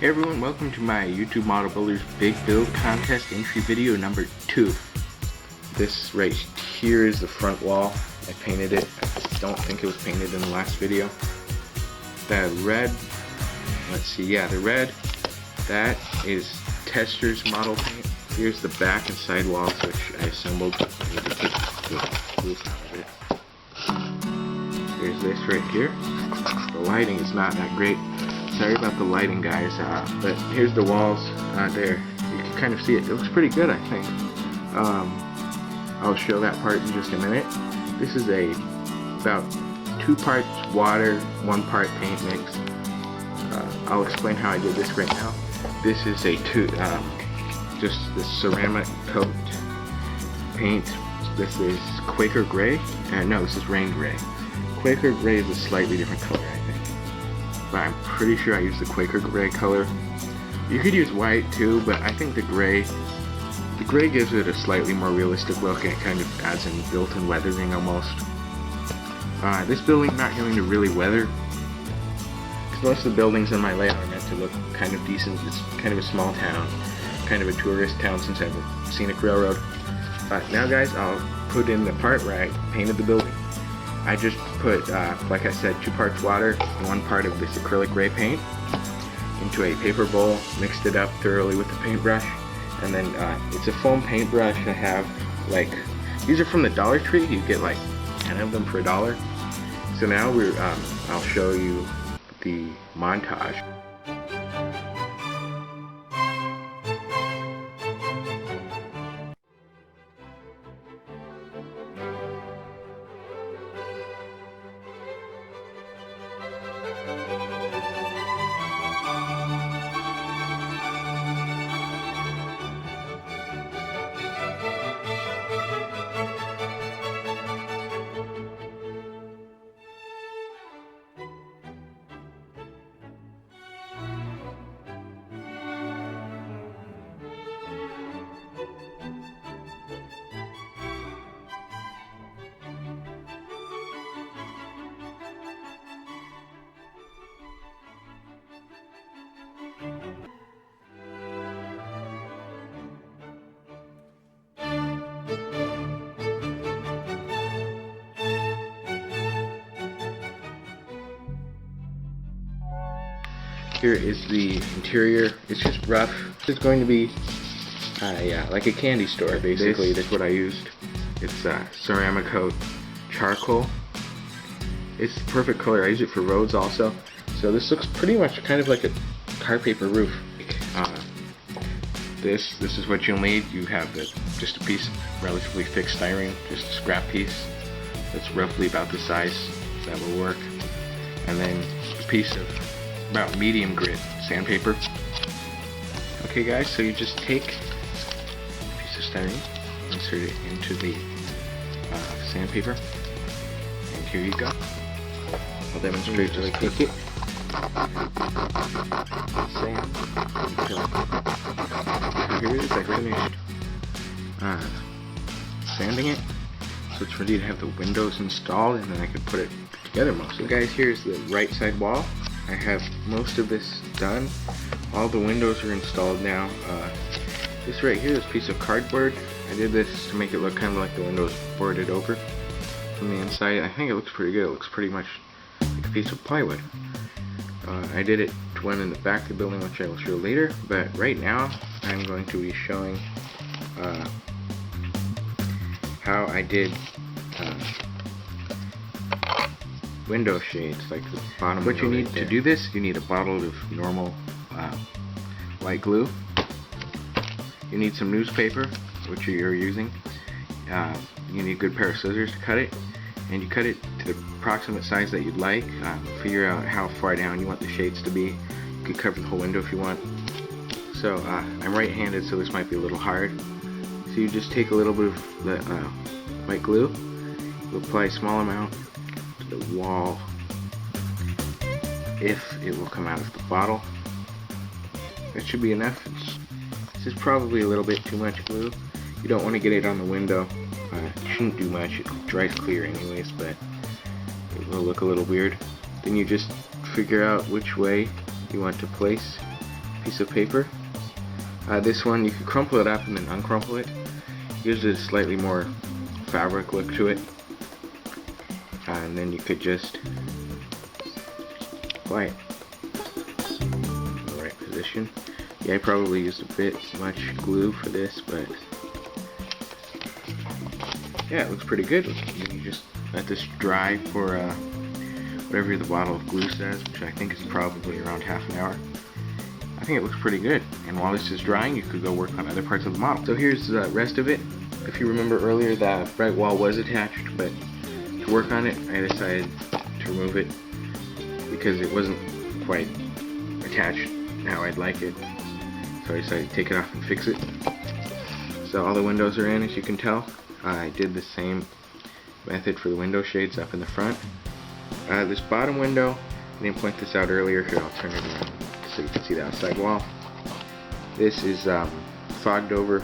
Hey everyone, welcome to my YouTube Model Builders Big Build Contest entry video number 2. This right here is the front wall. I painted it. I don't think it was painted in the last video. The red, let's see, yeah, the red, that is Tester's model paint. Here's the back and side walls, which I assembled. I need to take the roof out of it. Here's this right here. The lighting is not that great. Sorry about the lighting, guys, but here's the walls there. You can kind of see it. It looks pretty good, I think. I'll show that part in just a minute. This is about 2 parts water, 1 part paint mix. I'll explain how I did this right now. This is just the ceramic coat paint. This is Quaker Gray. No, this is Rain Gray. Quaker Gray is a slightly different color, I think. But I'm pretty sure I used the Quaker Gray color. You could use white too, but I think the gray gives it a slightly more realistic look, and it kind of adds in built-in weathering almost. This building's not going to really weather, because most of the buildings in my layout are meant to look kind of decent. It's kind of a small town, kind of a tourist town since I have a scenic railroad. Now guys, I'll put in the part where I painted the building. I just put, like I said, 2 parts water, 1 part of this acrylic gray paint into a paper bowl, mixed it up thoroughly with the paintbrush, and then it's a foam paintbrush. I have, like, these are from the Dollar Tree. You get like 10 of them for $1. So now I'll show you the montage. Here is the interior. It's just rough. It's going to be like a candy store, basically. That's what I used. It's ceramic coat charcoal. It's the perfect color. I use it for roads also. So this looks pretty much kind of like a car paper roof. This is what you'll need. You have just a piece of relatively thick styrene, just a scrap piece that's roughly about the size that will work, and then a piece of about medium grit sandpaper. Okay guys, so you just take a piece of styrene, insert it into the sandpaper, and here you go. I'll demonstrate just take it, sand, until here it is. I finished sanding it, so it's ready to have the windows installed, and then I can put it together mostly. So guys, here's the right side wall. I have most of this done. All the windows are installed now. This right here, this piece of cardboard, I did this to make it look kind of like the windows boarded over from the inside. I think it looks pretty good. It looks pretty much like a piece of plywood. I did it to one in the back of the building, which I will show later, but right now I'm going to be showing how I did window shades, like the bottom. What you need to do this, you need a bottle of normal white glue. You need some newspaper, which you're using. You need a good pair of scissors to cut it, and you cut it to the approximate size that you'd like. Figure out how far down you want the shades to be. You could cover the whole window if you want. So I'm right-handed, so this might be a little hard. So you just take a little bit of the white glue, you apply a small amount to the wall, if it will come out of the bottle. That should be enough. This is probably a little bit too much glue. You don't want to get it on the window. It shouldn't do much. It dries clear anyways, but it will look a little weird. Then you just figure out which way you want to place piece of paper. This one you could crumple it up and then uncrumple it. Gives it a slightly more fabric look to it. And then you could just apply it in the right position. Yeah, I probably used a bit much glue for this, but yeah, it looks pretty good. You just let this dry for whatever the bottle of glue says, which I think is probably around half an hour. I think it looks pretty good. And while this is drying, you could go work on other parts of the model. So here's the rest of it. If you remember earlier, the bright wall was attached, but to work on it, I decided to remove it because it wasn't quite attached how I'd like it. So I decided to take it off and fix it. So all the windows are in, as you can tell. I did the same method for the window shades up in the front. This bottom window, I didn't point this out earlier. Here, I'll turn it around so you can see the outside wall. This is fogged over,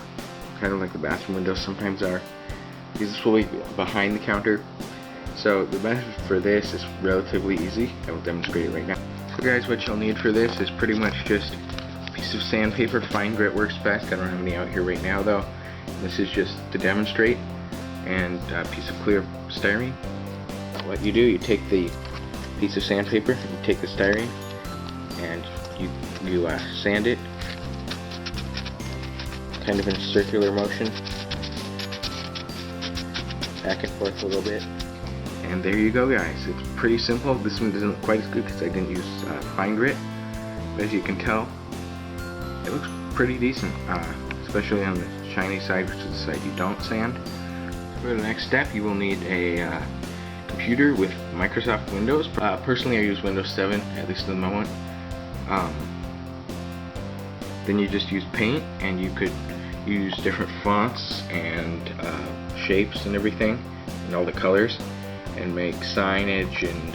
kind of like the bathroom windows sometimes are, because this will be behind the counter. So the method for this is relatively easy. I will demonstrate it right now. So guys, what you'll need for this is pretty much just a piece of sandpaper. Fine grit works best. I don't have any out here right now though. This is just to demonstrate, and a piece of clear styrene. What you do, you take the piece of sandpaper, you take the styrene, and you sand it, kind of in a circular motion, back and forth a little bit. And there you go, guys. It's pretty simple. This one doesn't look quite as good because I didn't use fine grit, but as you can tell, it looks pretty decent, especially on the shiny side, which is the side you don't sand. For the next step, you will need a computer with Microsoft Windows. Personally, I use Windows 7, at least at the moment. Then you just use paint, and you could use different fonts and shapes and everything, and all the colors, and make signage and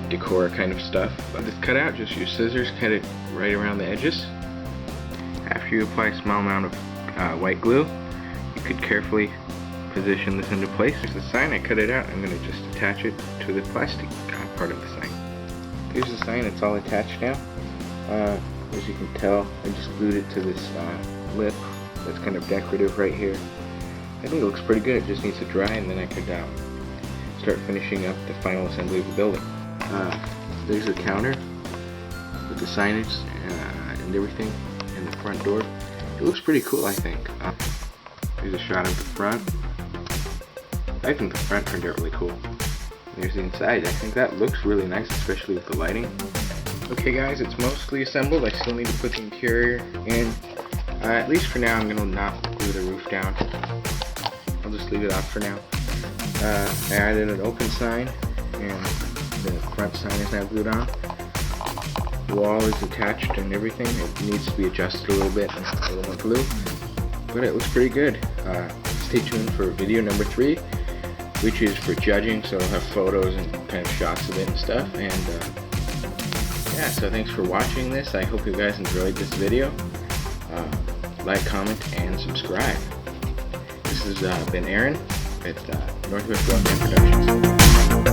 decor kind of stuff. This cutout, just use scissors, cut it right around the edges. After you apply a small amount of white glue, you could carefully position this into place. There's the sign. I cut it out. I'm going to just attach it to the plastic part of the sign. Here's the sign. It's all attached now. As you can tell, I just glued it to this lip that's kind of decorative right here. I think it looks pretty good. It just needs to dry, and then I could start finishing up the final assembly of the building. There's the counter with the signage and everything, and the front door. It looks pretty cool, I think. Here's a shot of the front. I think the front turned out really cool. There's the inside. I think that looks really nice, especially with the lighting. Okay guys, it's mostly assembled. I still need to put the interior in. At least for now, I'm going to not glue the roof down. I'll just leave it off for now. I added an open sign, and the front sign is now glued on. The wall is attached and everything. It needs to be adjusted a little bit and a little more glue. But it looks pretty good. Stay tuned for video number 3, which is for judging, so I'll have photos and kind of shots of it and stuff. And yeah, so thanks for watching this. I hope you guys enjoyed this video. Like, comment, and subscribe. This has been Aaron at Northwest Broadband Productions.